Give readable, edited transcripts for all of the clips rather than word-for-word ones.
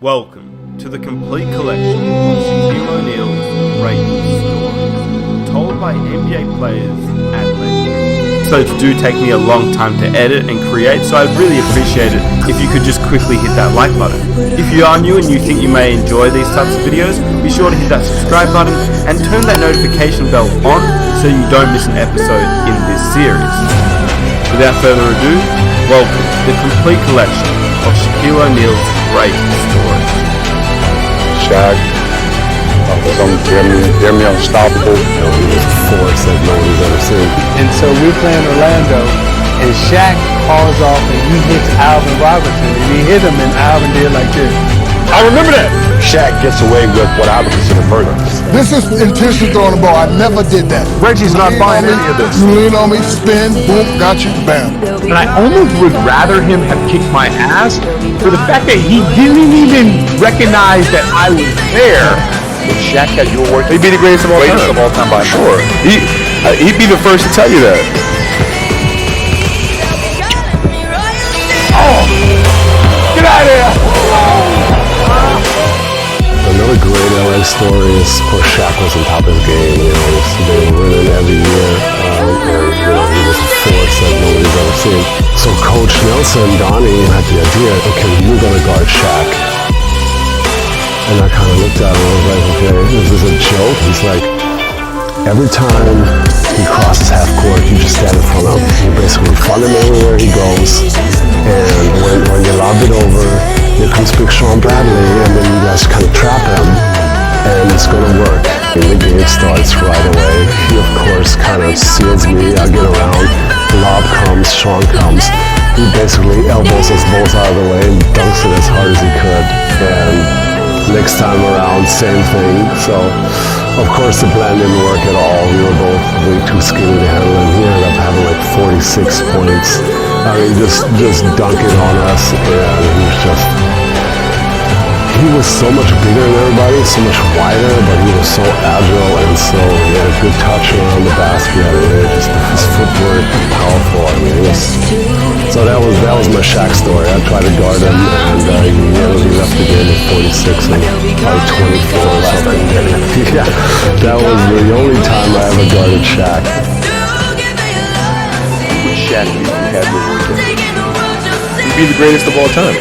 Welcome to the complete collection of Shaquille O'Neal's great stories, told by NBA players and legends. So do take me a long time to edit and create, so I'd really appreciate it if you could just quickly hit that like button. If you are new and you think you may enjoy these types of videos, be sure to hit that subscribe button and turn that notification bell on so you don't miss an episode in this series. Without further ado, welcome to the complete collection of Shaquille O'Neal's great stories. Shaq was damn near unstoppable. He was a force that nobody's ever seen. And so we're playing Orlando, and Shaq calls off and he hits Alvin Robertson, and he hit him, and Alvin did like this. I remember that. Shaq gets away with what I would consider murder. This is intentionally throwing the ball. I never did that. Reggie's not buying any of this. You lean on me, spin, boom, got you, bam. And I almost would rather him have kicked my ass for the fact that he didn't even recognize that I was there. If Shaq had your work, he'd be the greatest of all time. By sure. He'd be the first to tell you that. Oh, get out of here! Another great LA story is, of course, Shaq was on top of his game. They were winning every year, and he was a force that nobody's ever seen. So Coach Nelson, Donnie, had the idea, okay, you're going to guard Shaq. And I kind of looked at him and was like, okay, this is a joke. He's like, every time he crosses half court, you just stand in front of him. You basically follow him everywhere he goes. And when you lob it over, here comes Big Sean Bradley, and then you guys kind of trap him, and it's going to work. And the game starts right away. He, of course, kind of seals me. I get around, lob comes, Sean comes. He basically elbows us both out of the way and dunks it as hard as he could. And next time around, same thing. So, of course, the plan didn't work at all. We were both way too skinny to handle him. He ended up having like 46 points. I mean, just dunking on us, and he was so much bigger than everybody, so much wider, but he was so agile, and so he had a good touch around the basket. I mean, his footwork was powerful. I mean, so that was my Shaq story. I tried to guard him, and he left the game with 46 and probably 24 or something. Yeah, that was the only time I ever guarded Shaq. Shaq, if you had your work ethic, he'd be the greatest of all time.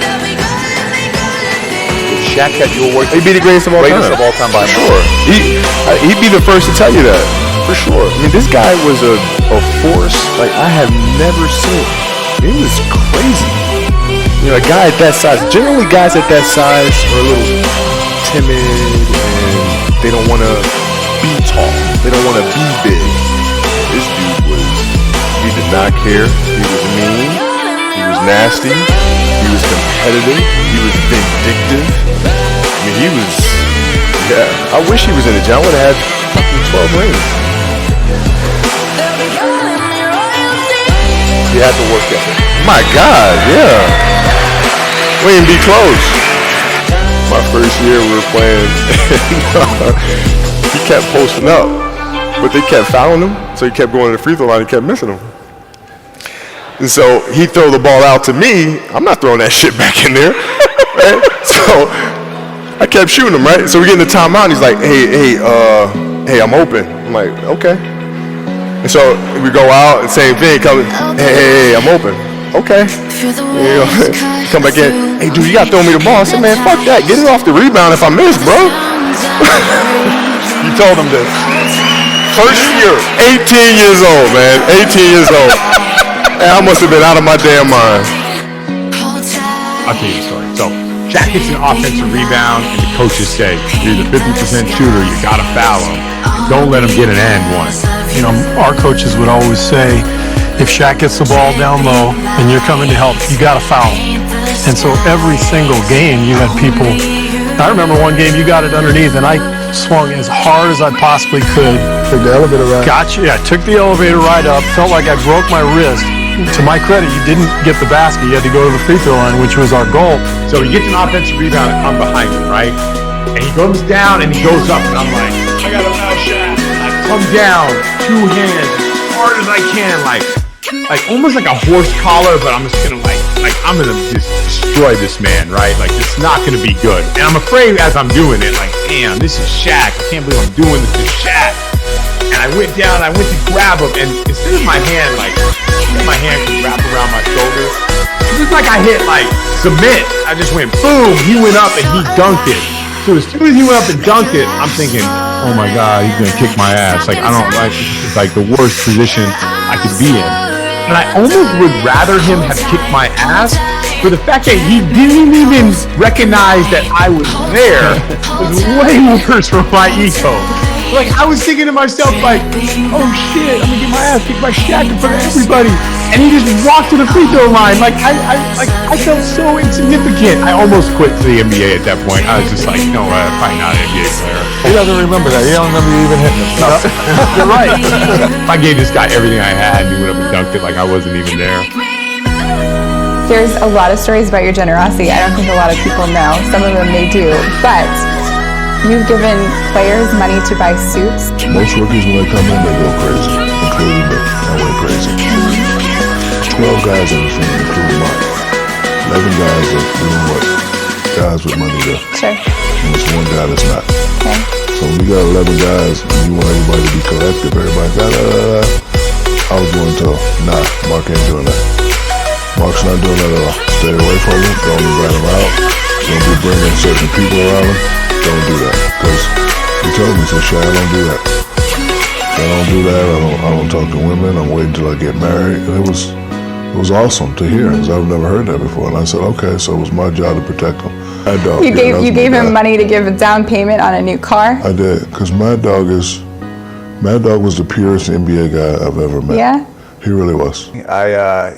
If Shaq had your work, he'd be the greatest of all time. By sure. He'd be the first to tell you that, for sure. I mean, this guy was a force like I have never seen. He was crazy. You know, a guy at that size. Generally, guys at that size are a little timid and they don't want to be tall. They don't want to be big. This dude was. He did not care. He was mean. He was nasty. He was competitive. He was vindictive. I mean, he was, yeah. I wish he was in the gym. I would have had fucking 12 rings. He had the work ethic. My God, yeah. We didn't be close. My first year we were playing. He kept posting up. But they kept fouling him, so he kept going to the free throw line and kept missing them. And so he'd throw the ball out to me. I'm not throwing that shit back in there. Right? So I kept shooting him, right? So we get in the timeout, and he's like, hey, I'm open. I'm like, okay. And so we go out, and same thing, hey, I'm open. Okay. You know, come back in, hey, dude, you gotta throw me the ball. I said, man, fuck that. Get it off the rebound if I miss, bro. You told him this. First year, 18 years old, man. 18 years old. And I must have been out of my damn mind. I'll tell you the story. So, Shaq gets an offensive rebound, and the coaches say, you're the 50% shooter, you gotta foul him. Don't let him get an and one. You know, our coaches would always say, if Shaq gets the ball down low and you're coming to help, you gotta foul him. And so every single game, you had people. I remember one game you got it underneath, and I swung as hard as I possibly could. Took the elevator ride. Gotcha. Yeah, I took the elevator ride up. Felt like I broke my wrist. To my credit, you didn't get the basket. You had to go to the free throw line, which was our goal. So he gets an offensive rebound and I'm behind him, right? And he goes down and he goes up, and I'm like, I got a foul shot. I come down, two hands, as hard as I can, like, like almost like a horse collar, but I'm just gonna like I'm gonna just destroy this man, right? Like it's not gonna be good. And I'm afraid as I'm doing it, like, damn, this is Shaq. I can't believe I'm doing this to Shaq. And I went down, I went to grab him, and instead of my hand could wrap around my shoulder, it was like I hit like cement. I just went boom, he went up and he dunked it. So as soon as he went up and dunked it, I'm thinking, oh my God, he's gonna kick my ass. Like I don't like, it's like the worst position I could be in. And I almost would rather him have kicked my ass for the fact that he didn't even recognize that I was there. Was way worse for my ego. Like I was thinking to myself, like, oh shit, I'm gonna get my ass kicked by Shaq in front of everybody. And he just walked to the free throw line. Like I felt so insignificant. I almost quit the NBA at that point. I was just like, no, I'm probably not an NBA player. He doesn't remember that. He don't remember you even hitting him. No. You're right. I gave this guy everything I had, and he went up and dunked it like I wasn't even there. There's a lot of stories about your generosity. I don't think a lot of people know. Some of them they do, but you've given players money to buy suits. Most rookies, when they come in, they go crazy, including me. I went crazy. 12 guys in the team, including Mark. 11 guys are doing what guys with money do. Sure. And it's one guy that's not. Okay. So when you got 11 guys and you want everybody to be collective, everybody I was going to, nah, Mark ain't doing that. Mark's not doing that at all. Stay away from him. Don't invite him out. Don't be bringing certain people around him. Don't do that. Because he told me, he said, Shaq, I don't do that. I don't do that. I don't talk to women. I'm waiting till I get married. And it was awesome to hear because I've never heard that before. And I said, okay, so it was my job to protect him. You gave him money to give a down payment on a new car? I did, because Mad Dog was the purest NBA guy I've ever met. Yeah? He really was.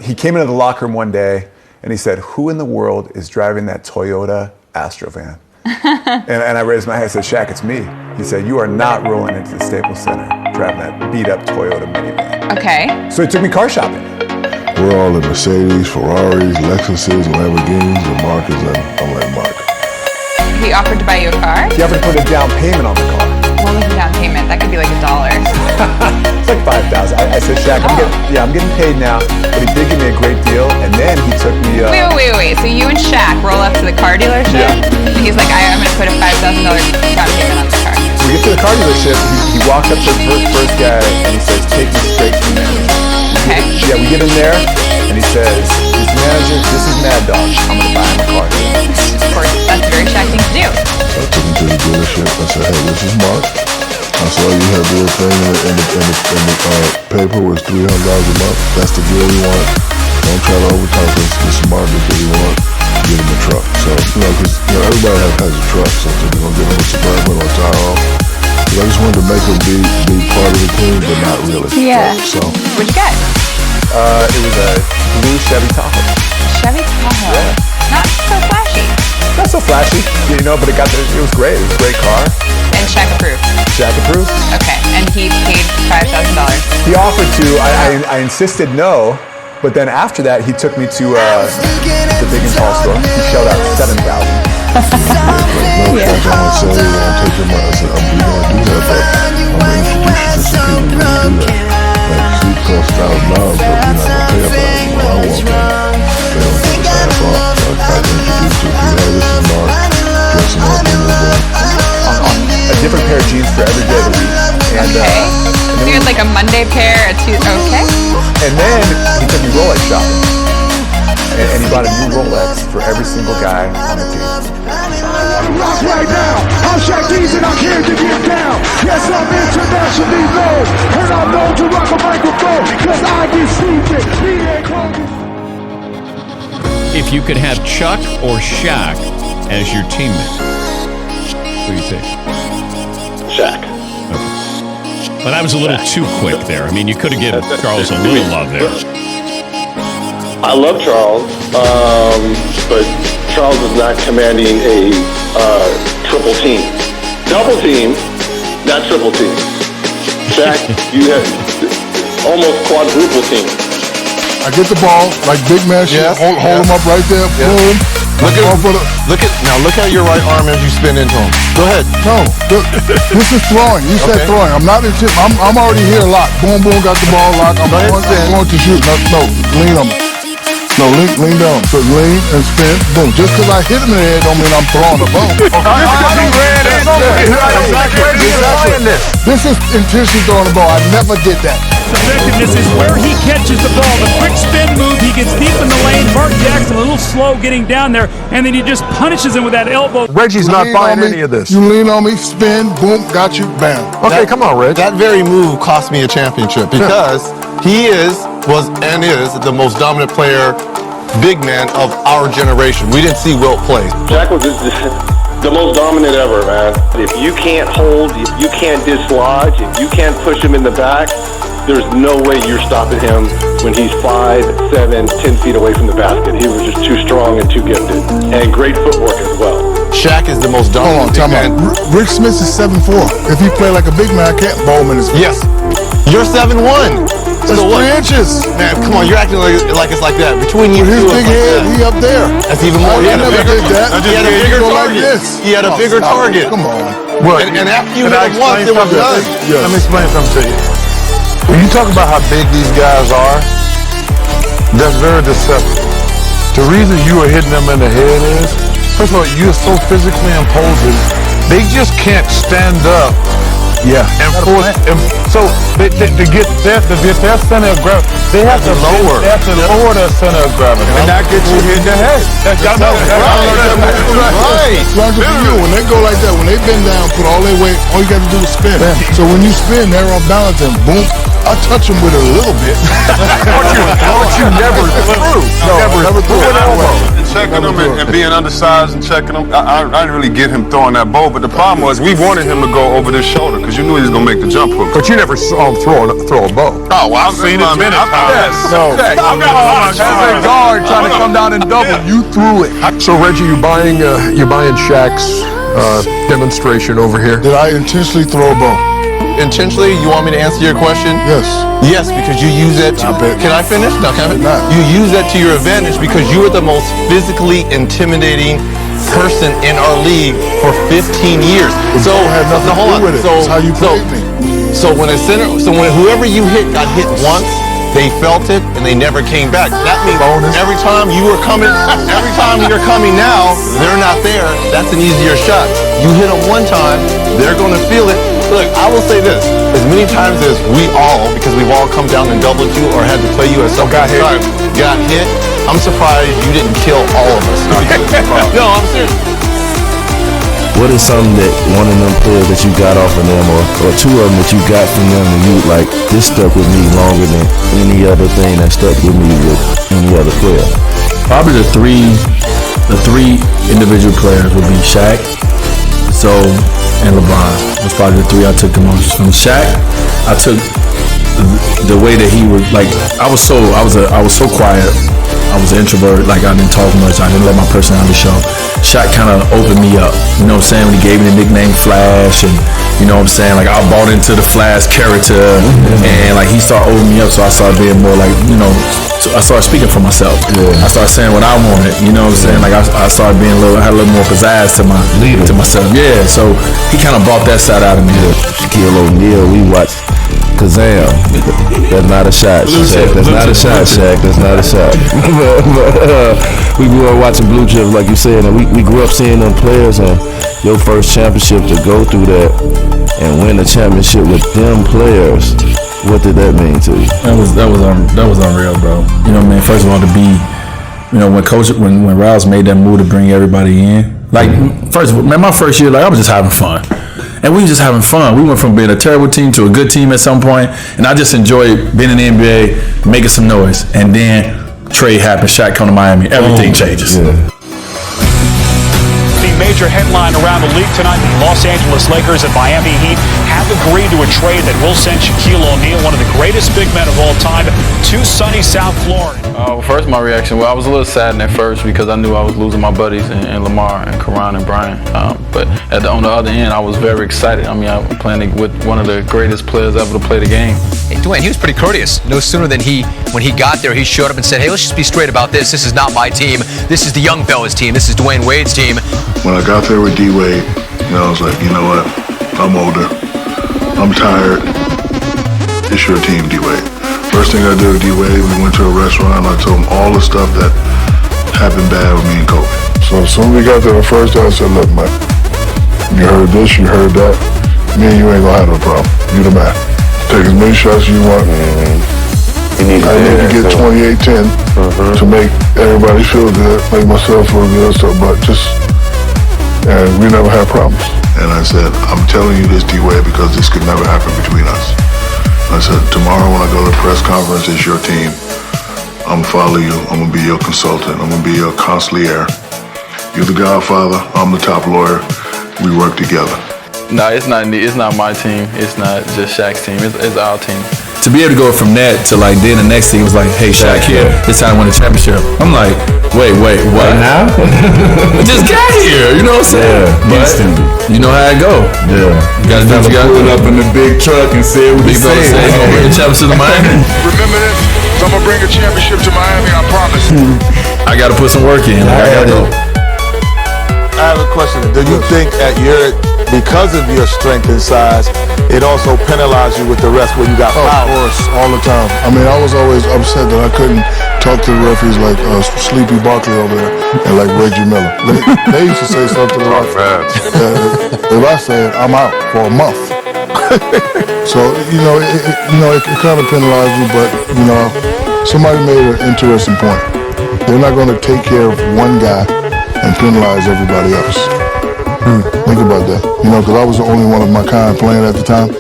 He came into the locker room one day and he said, who in the world is driving that Toyota Astro van? and I raised my hand and said, Shaq, it's me. He said, you are not rolling into the Staples Center driving that beat up Toyota minivan. Okay. So he took me car shopping. We're all in Mercedes, Ferraris, Lexuses, Lamborghinis, and Mark is in. I'm like, Mark. He offered to buy you a car? He offered to put a down payment on the car. What was the down payment? That could be like $1. It's like $5,000. I said, Shaq, I'm getting paid now, but he did give me a great deal, and then he took me. Wait. So you and Shaq roll up to the car dealership? Yeah. And he's like, I'm going to put a $5,000 down payment on this car. We get to the car dealership. He walked up to the first guy, and he says, take me straight to the manager. Okay. Yeah, we get in there, and he says, this manager, this is Mad Dog. I'm going to buy him a car. Of course, that's a very Shaq thing to do. So I took him to the dealership. I said, hey, this is Mark. I saw you have your thing in the paper was $300 a month. That's the deal we want. Don't try to overtalk us. This is Mark, that's what we want. Get him a truck. So, because everybody has a truck. So I said, we're going to get him a Suburban or a Tahoe. I just wanted to make him be part of the team, but not really. Yeah. So What'd you get? It was a blue Chevy Tahoe. Chevy Tahoe. Yeah. Not so flashy. Not so flashy, but it was great. It was a great car. And Shaq approved. Shaq approved. Okay. And he paid $5,000. He offered to. I insisted no, but then after that, he took me to the big and tall store. He shelled out $7,000. no, yeah. I'm going to say, take him out. I said, we're going to do that, but I'm going to introduce you to some people who do that. Like, suit costs $1,000, but we're not going to pay $1,000. When I walk in, they don't give us half off. So I can introduce you to people. Hey, this is Mark. Dress him up a little bit. A different pair of jeans for every day of the week. And, okay. So you had like a Monday pair, a Tuesday. Okay. And then he took me Rolex shopping. And he bought a new Rolex for every single guy on the team. Rock right now. I'm Shaq and I'm here to get down. Yes, I'm internationally known. And I'm known to rock a microphone. Cause I get stupid. If you could have Chuck or Shaq as your teammate, who do you think? Shaq. Okay. But that was a little too quick there. I mean, you could have given Charles a little love there. I love Charles, but Charles is not commanding a triple team. Double team, not triple team. Shaq, you have almost quadruple team. I get the ball, like big man shit, hold him up right there, boom. Look at your right arm as you spin into him. Go ahead. No, this is throwing. You said throwing. I'm not into. I'm already here locked. Boom, boom, got the ball locked. I'm going to shoot. No, lean on me. No, lean down. So lean and spin. Boom. Just because I hit him in the head don't mean I'm throwing the ball. This is intentionally throwing the ball. I never did that. Effectiveness is where he catches the ball. The quick spin move, he gets deep in the lane. Mark Jackson a little slow getting down there, and then he just punishes him with that elbow. Reggie's not buying any of this. You lean on me, spin, boom, got you, bam. Okay, come on, Reg. That very move cost me a championship because he was the most dominant player, big man of our generation. We didn't see Wilt play. Shaq was the most dominant ever, man. If you can't hold, if you can't dislodge, if you can't push him in the back, there's no way you're stopping him when he's 5, 7, 10 feet away from the basket. He was just too strong and too gifted. And great footwork as well. Shaq is the most dominant big man. Rick Smith is 7'4". If he played like a big man, I can't bowl him in his face. Yes. You're 7'1". That's 3 inches. Man, come on, you're acting like it's like that. Between you With his big head, he up there. That's even more. I never did that. He had a bigger like target. this. He had a bigger target. Come on. And after you hit him once, it was done. Let me explain something to you. When you talk about how big these guys are, that's very deceptive. The reason you are hitting them in the head is, first of all, you're so physically imposing, they just can't stand up. Yeah. And force. So to get their center of gravity, they have to lower. They have to lower their center of gravity, and that gets you in the head. Right. Longer for you. When they go like that, when they bend down, put all their weight, all you got to do is spin. So when you spin, they're on balance and boom. I touch them with it a little bit. But you never threw. Never threw an elbow. Checking him and being undersized and checking him, I didn't really get him throwing that ball. But the problem was we wanted him to go over this shoulder because you knew he was gonna make the jump hook. But you never saw him throw a bow. Oh, well, I've seen it many times. No. As a guard trying to come down and double, you threw it. So Reggie, you're buying Shaq's demonstration over here. Did I intentionally throw a ball? Intentionally, you want me to answer your question? Yes. Yes, because you use that to... Can I finish? No, can I finish? You use that to your advantage because you are the most physically intimidating person in our league for 15 years. So, hold on. That's how you played me. So when whoever you hit got hit once, they felt it and they never came back. That means every time you're coming now, they're not there. That's an easier shot. You hit them one time, they're going to feel it. Look, I will say this: as many times as because we've all come down and doubled you or had to play you at some time, got hit. I'm surprised you didn't kill all of us. No, I'm serious. What is something that one of them players that you got off of them, or two of them that you got from them, and you like, this stuck with me longer than any other thing that stuck with me with any other player? Probably the three individual players would be Shaq, and LeBron. Was probably the three I took the most from. Shaq, I took the way that he was like. I was so quiet. I was an introvert. Like I didn't talk much. I didn't let my personality show. Shaq kind of opened me up. You know what I'm saying? When he gave me the nickname Flash, and you know what I'm saying? Like I bought into the Flash character, and like he started opening me up. So I started being more like, so I started speaking for myself. I started saying what I wanted. You know what I'm saying? Like I started being had a little more pizzazz to myself. Yeah. So he kind of brought that side out of me. Shaquille O'Neal, we watched Kazam. That's not a shot, Shaq. That's not a shot, Shaq. That's not a shot. We grew up watching Blue Chips, like you said, and we grew up seeing them players, and your first championship to go through that and win a championship with them players. What did that mean to you? That was unreal, bro. You know what I mean? First of all, to be, when Rouse made that move to bring everybody in, like first of all, man, my first year, like I was just having fun. And we were just having fun. We went from being a terrible team to a good team at some point, and I just enjoyed being in the NBA, making some noise. And then trade happened, Shaq come to Miami, everything changes. The major headline around the league tonight: the Los Angeles Lakers and Miami Heat have agreed to a trade that will send Shaquille O'Neal, one of the greatest big men of all time, to sunny South Florida. First, my reaction, I was a little saddened at first because I knew I was losing my buddies in Lamar and Karan and Brian. But on the other end, I was very excited. I mean, I'm playing with one of the greatest players ever to play the game. Dwayne, he was pretty courteous. No sooner than when he got there, he showed up and said, hey, let's just be straight about this. This is not my team. This is the young fella's team. This is Dwayne Wade's team. When I got there with D-Wade, I was like, you know what? I'm older. I'm tired. It's your team, D-Wade. First thing I did with D-Wade, we went to a restaurant and I told him all the stuff that happened bad with me and Kobe. So as soon as we got there the first day, I said, look, man, you heard this, you heard that. Me and you ain't gonna have no problem. You the man. Take as many shots as you want. I need to get 28-10 to make everybody feel good, make myself feel good. So, but and we never had problems. And I said, I'm telling you this, D-Wade, because this could never happen between us. I said, tomorrow when I go to the press conference, it's your team. I'm gonna follow you. I'm gonna be your consultant. I'm gonna be your consigliere. You're the godfather. I'm the top lawyer. We work together. No, it's not my team. It's not just Shaq's team. It's our team. To be able to go from that to like then the next thing was like, hey Shaq, here, it's time to win a championship. I'm like, wait, what? Right now? I just got here, you know what I'm saying? Yeah, instantly. You know how it go. Yeah. You gotta do what you gotta do. Up in the big truck and say what we say. Bring a championship to Miami. Remember this? I'm gonna bring a championship to Miami, I promise. I gotta put some work in. I gotta go. I have a question. Do you think because of your strength and size, it also penalized you with the rest when you got fouled? Of course, all the time. I mean, I was always upset that I couldn't talk to the referees like Sleepy Barkley over there and like Reggie Miller. They used to say something like, if I said I'm out for a month. So, it kind of penalized me, but, somebody made an interesting point. They're not going to take care of one guy and penalize everybody else. Think about that. Because I was the only one of my kind playing at the time.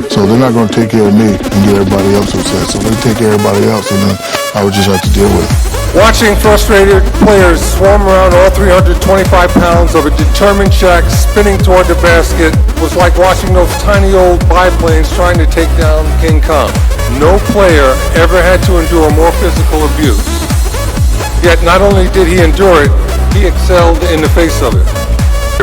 So they're not going to take care of me and get everybody else upset. So they take care of everybody else, and then I would just have to deal with it. Watching frustrated players swarm around all 325 pounds of a determined Shaq spinning toward the basket was like watching those tiny old biplanes trying to take down King Kong. No player ever had to endure more physical abuse. Yet not only did he endure it, he excelled in the face of it.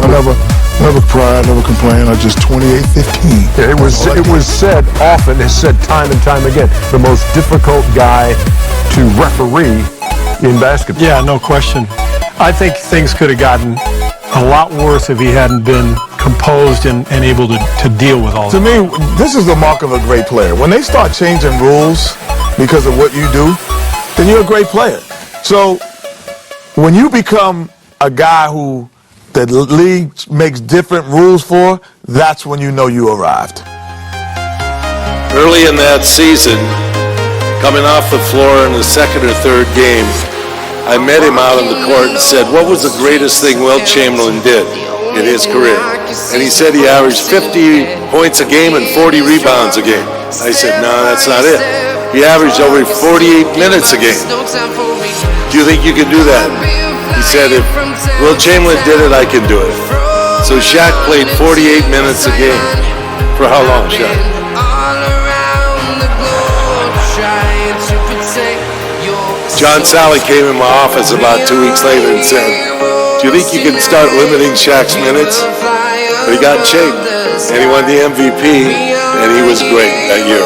I never cried, never complained. I just 28-15. Yeah, it was said often, it's said time and time again, the most difficult guy to referee in basketball. Yeah, no question. I think things could have gotten a lot worse if he hadn't been composed and able to deal with all To that. me, this is the mark of a great player. When they start changing rules because of what you do, then you're a great player. So when you become a guy who the league makes different rules for, that's when you know you arrived. Early in that season, coming off the floor in the second or third game, I met him out on the court and said, what was the greatest thing Wilt Chamberlain did in his career? And he said he averaged 50 points a game and 40 rebounds a game. I said, no, that's not it. He averaged over 48 minutes a game. Do you think you can do that? He said, if Wilt Chamberlain did it, I can do it. So Shaq played 48 minutes a game. For how long, Shaq? John Sally came in my office about 2 weeks later and said, do you think you can start limiting Shaq's minutes? But he got in shape, and he won the MVP, and he was great that year.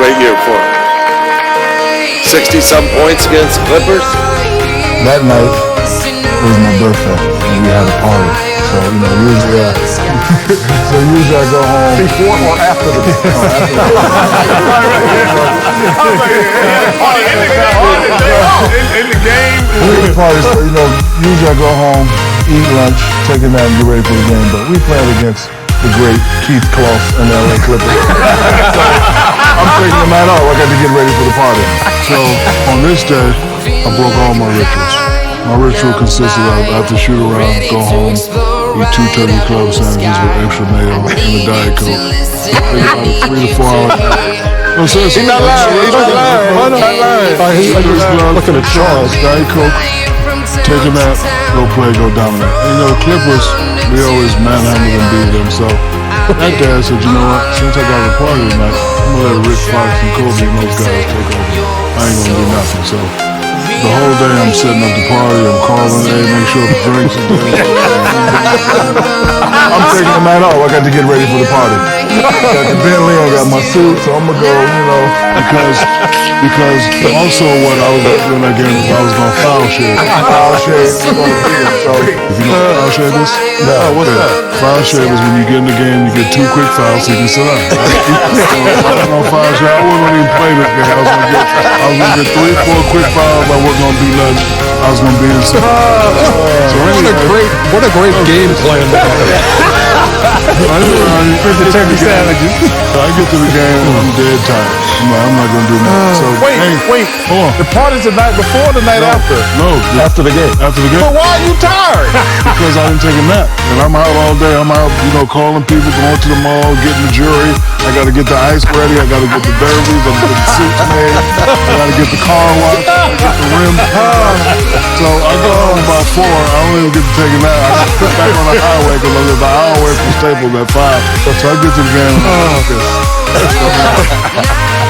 Great year for him. 60-some points against the Clippers. That night was my birthday, and we had a party. So, usually I go home. Before or after the In the game. Party, so, usually I go home, eat lunch, take a nap, and get ready for the game. But we played against the great Keith Kloss and the LA Clippers. So I'm taking them at all. I got to get ready for the party. So on this day, I broke all my rituals. My ritual consisted of after shoot around, go home, eat 2 turkey club sandwiches with extra mayo and a Diet Coke. Take about a 3 to 4 hour. No, seriously. He's not lying. He's not lying. Why not? Looking at Charles, Diet Coke, take a nap, go play, go dominate. And, the Clippers, we always manhandle and beat them. So that day I said, you know what? Since I got a party tonight, I'm gonna let Rick Fox and Kobe and those guys take over. I ain't gonna do nothing. So the whole day I'm setting up the party, I'm calling, hey, make sure the drinks are there. I'm taking them at all. I got to get ready for the party. got the Bentley, I got my suit, so I'm gonna go, because also what I was doing that game, I was gonna foul shade. Foul shade is gonna beat him. So if you know what foul shade is? No, what's that? Foul shade is when you get in the game, you get 2 quick fouls, so you can sit down. So if I was gonna foul shade, I wasn't gonna even play this game. I was gonna get 3, 4 quick fouls. I wasn't gonna be nothing. I was gonna be in some. What a great game plan. The turkey sandwiches. So I get to the game and I'm dead tired. I'm not gonna do nothing. So Wait. Hold on. The party's the night before or the night after? No. After the game. After the game. But why are you tired? Because I didn't take a nap. And I'm out all day. I'm out, calling people, going to the mall, getting the jewelry. I gotta get the ice ready. I gotta get the derbies. I gotta get the suits made. I gotta get the car washed. I gotta get the rim. So I go home about 4. I don't even get to take a nap. I got to put back on the highway because I live an hour away from Staples at 5. So I get to the game.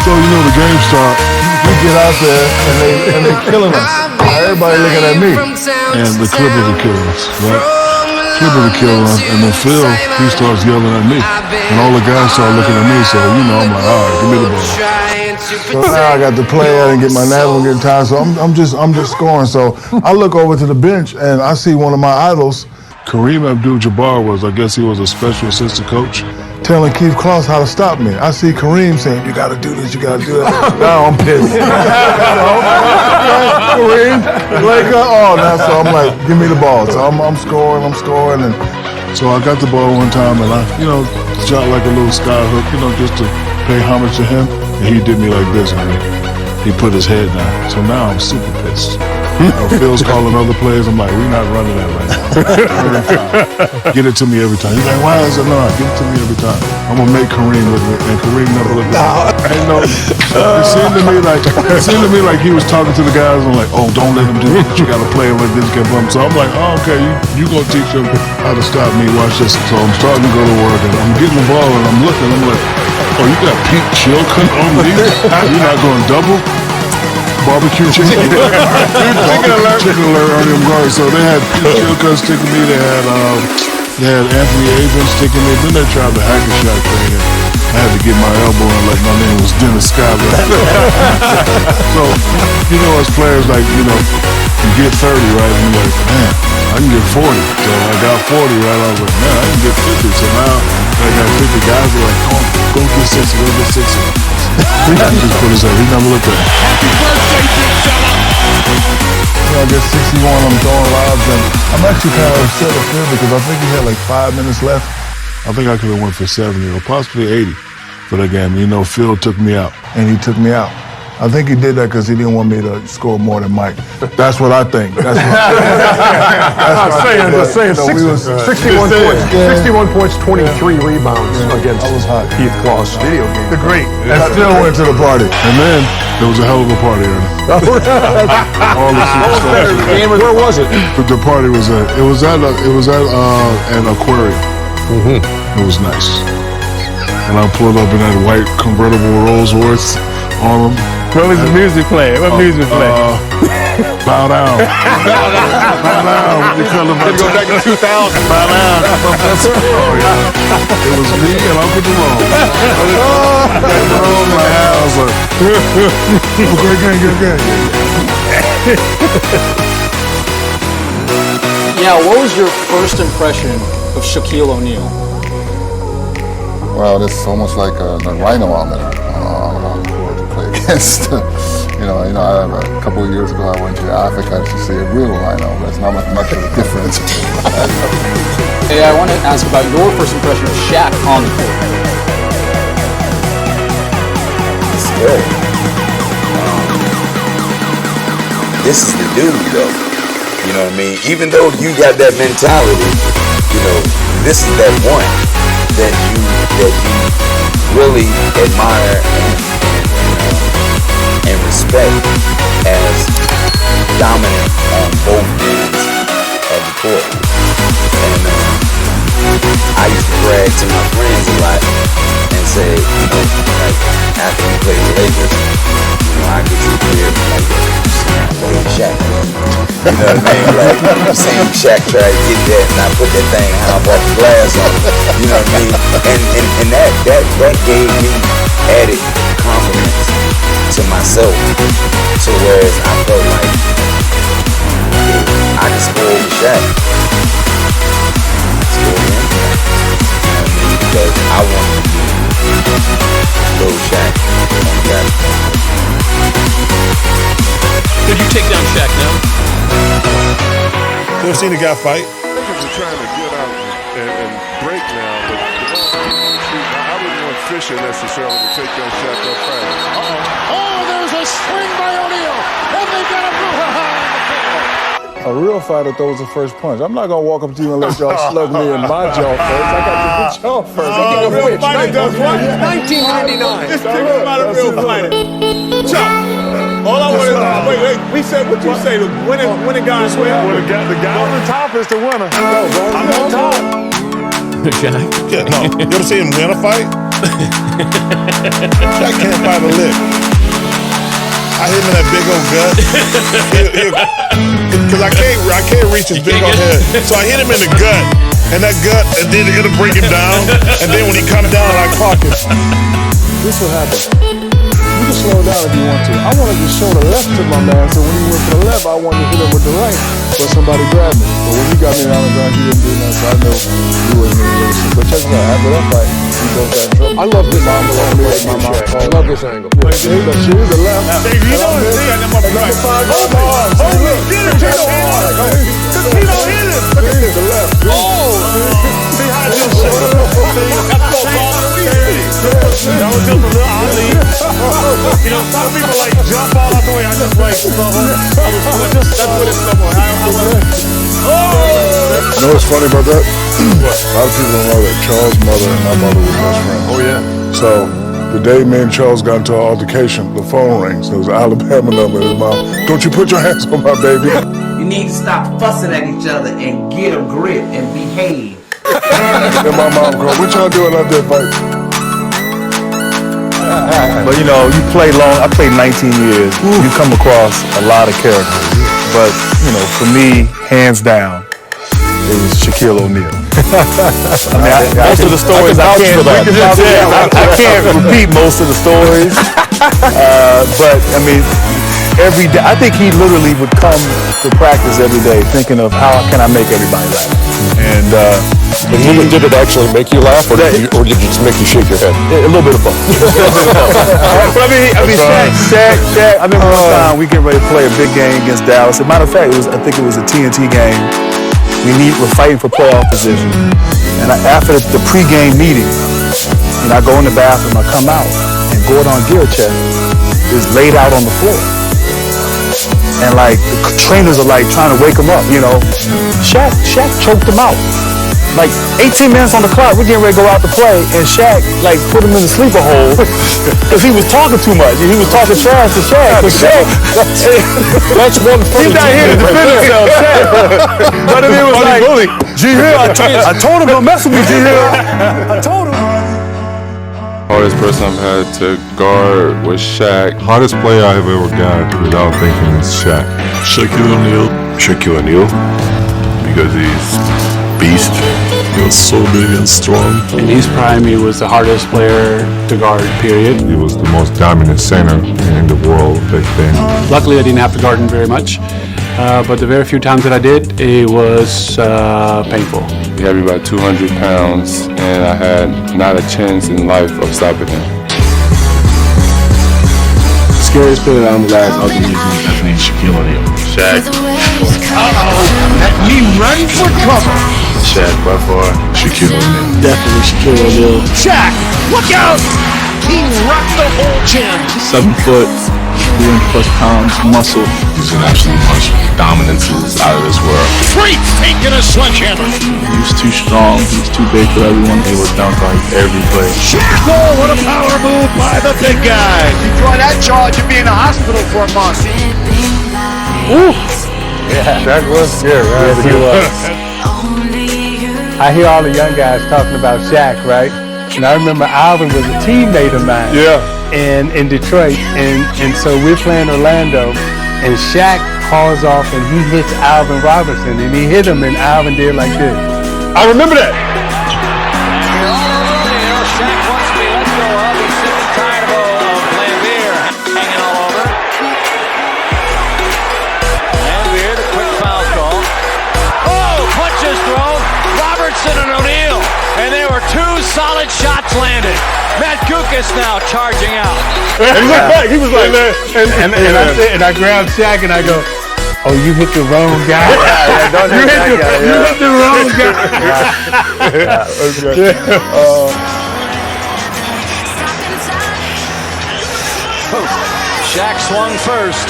So the game start. We get out there and they killing us. Everybody looking at me. And the Clippers are killing us, right? Clippers are killing us, and then Phil, he starts yelling at me. And all the guys start looking at me, so I'm like, all right, give me the ball. So now I got to play and get my nap and get tired. So I'm just scoring. So I look over to the bench and I see one of my idols, Kareem Abdul-Jabbar I guess he was a special assistant coach, telling Keith Klaus how to stop me. I see Kareem saying, you gotta do this, you gotta do that. Now I'm pissed. Kareem, so I'm like, give me the ball. So I'm scoring, and so I got the ball one time and I, shot like a little sky hook, just to pay homage to him. And he did me like this, and he put his head down. So now I'm super pissed. Phil's calling other players. I'm like, we're not running that right now. Get it to me every time. He's like, why is it not? Get it to me every time. I'm gonna make Kareem look at it, and Kareem never looked at me. It seemed to me like he was talking to the guys. I'm like, oh, don't let him do it. You gotta play him like this. So I'm like, oh, okay, you gonna teach him how to stop me? Watch this. So I'm starting to go to work, and I'm getting the ball, and I'm looking. I'm like, oh, you got Pete Chilcutt on me? You're not going double? Barbecue chicken alert. Chicken alert on them guards. So they had Pete Chilcutt sticking me. They had Anthony Abrams sticking me. Then they tried the hacker shot thing. And I had to get my elbow in like my name was Dennis Scott. So, as players, like, you get 30, right? And you're like, man, I can get 40. So I got 40, right? I was like, man, I can get 50. So now I got 50 guys who are like, go get 60, go get 60. He just put his head. He never looked at me. Happy birthday, big fella! I get 61. I'm throwing lobs, and I'm actually kind of upset at Phil because I think he had like 5 minutes left. I think I could have went for 70 or possibly 80 for that game. Phil took me out, and he took me out. I think he did that because he didn't want me to score more than Mike. That's what I think. That's what just saying. 61 points, 23 rebounds against Keith Klaus. Video game. The great. And still went to the party. And then there was a hell of a party. All the superstars. Where was it? The party was at an aquarium. It was nice. And I pulled up in that white convertible Rolls Royce on them. What was the music playing? What music playing? Bow down. Bow down. Go back to 2000. Bow down. It was me and Uncle Jerome. Yeah, what was your first impression of Shaquille O'Neal? Well, this is almost like a rhino on the court to play against. A couple of years ago I went to Africa to see a real rhino, but it's not much of a difference. Hey, I want to ask about your first impression of Shaq on the court. It's scary. This is the dude, though. You know what I mean? Even though you got that mentality, this is that one that you really admire and respect as dominant on both ends of the court. And I used to brag to my friends a lot and and said, you know, like after we played the Lakers, you know, I get to the crib like, I played Shaq. You know what I mean? Like, you seen Shaq try to get that, and I put that thing half off the glass on it. You know what I mean? And that gave me added confidence to myself. So whereas I felt like I can score over Shaq, score him. You know what I mean? Because I wanted to be little Shaq on that. Could you take down Shaq now? You ever seen a guy fight? Lakers are trying to get out and break now, but I wouldn't want Fisher necessarily to take that shot that fast. Oh, there's a swing by O'Neal, and they got a A real fighter throws the first punch. I'm not gonna walk up to you and let y'all slug me in my jaw first. I got to hit y'all first. Speaking of which, 1999. Just think about a real fighter. Chuck, all I want is wait. We said what you say. The winning guys win. The guy on the top is the winner. I'm on top. Shaq? Yeah, no. You ever see him win a fight? Shaq can't fight a lick. I hit him in that big old gut. Because I can't reach his big old head. So I hit him in the gut. And that gut, and then it'll break him down. And then when he comes down, I clock it. This will happen. You can slow down if you want to. I wanted to show the left to my man, so when he went to the left, I wanted to hit him with the right, but somebody grabbed me. But when he got me down the ground, he didn't do nothing, so I know he wasn't going to listen. But check it out, after that fight, he both got in trouble. I love this angle. I love this angle. She was the left. You know it's there, and I'm right. Tito hit him. Look at the left. See how it just showed up. That was just a little oddly. You know, some people like jump all out the way. I just like, that's what it's for. You know what's funny about that? A lot of people don't know that Charles' mother and my mother were best friends. Oh, yeah. So the day me and Charles got into an altercation, the phone rings. There was an Alabama number in his mouth. Don't you put your hands on my baby. You need to stop fussing at each other and get a grip and behave. And my mom called, what y'all doing out there fighting? But you know, you play long. I played 19 years. You come across a lot of characters. But you know, for me, hands down, it was Shaquille O'Neal. I mean, most of the stories I can't repeat most of the stories. But I mean, every day, I think he literally would come to practice every day thinking of how can I make everybody laugh. And did it actually make you laugh, or did it just make you shake your head? A little bit of both. But I mean, Shaq. I remember one time we get ready to play a big game against Dallas. As a matter of fact, I think it was a TNT game. We're fighting for playoff position. And after the pregame meeting, and I go in the bathroom, I come out, and Gordon Gilchrist is laid out on the floor. And like the trainers are like trying to wake him up, you know. Shaq choked him out. Like 18 minutes on the clock, we're getting ready to go out to play, and Shaq like put him in the sleeper hole because he was talking too much. He was talking trash to Shaq. But Shaq, that's one thing. He's not here to defend himself, Shaq. But it was like, G Hill, I told him don't mess with me, G Hill. I told him. Hardest person I've had to guard was Shaq. Hardest player I've ever got without thinking is Shaq. Shaquille O'Neal. Shaquille O'Neal. Because he's beast. He was so big and strong. In his prime, he was the hardest player to guard, period. He was the most dominant center in the world back then. Luckily, I didn't have to guard him very much. But the very few times that I did, it was painful. He had me about 200 pounds, and I had not a chance in life of stopping him. Scariest player I'm glad I'll be using is definitely Shaquille O'Neal. Shaq. Let me run for cover. Shaq by far. Shaquille O'Neal. Definitely Shaquille O'Neal. Shaq, look out! He rocked the whole gym. 7 foot, 300+ pounds, muscle. He's an absolute monster. Dominance is out of this world. Freak taking a sledgehammer. He was too strong. He was too big for everyone. He was dunk on every play. Shaq, oh, what a power move by the big guy. You try that charge, you'd be in the hospital for a month. Ooh. Yeah, Shaq was scary, right? Yes, he was. I hear all the young guys talking about Shaq, right? And I remember Alvin was a teammate of mine. Yeah. And in Detroit, and so we're playing Orlando, and Shaq hauls off and he hits Alvin Robertson, and he hit him, and Alvin did like this. I remember that. Shaq wants to be let go of. He's sick and tired of Lambeer hanging all over. Lambeer, the quick foul call. Oh, punches thrown. Robertson and O'Neal. And there were two solid shots landed. Matt Kukas now charging out. And he went back. He was like, And I grabbed Shaq and I go, oh, you hit the wrong guy. Don't hit that guy. You hit the wrong guy. Shaq swung first.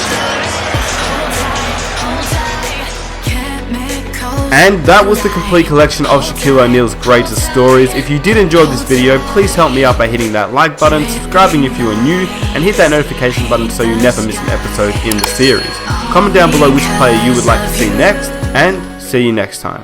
And that was the complete collection of Shaquille O'Neal's greatest stories. If you did enjoy this video, please help me out by hitting that like button, subscribing if you are new, and hit that notification button so you never miss an episode in the series. Comment down below which player you would like to see next, and see you next time.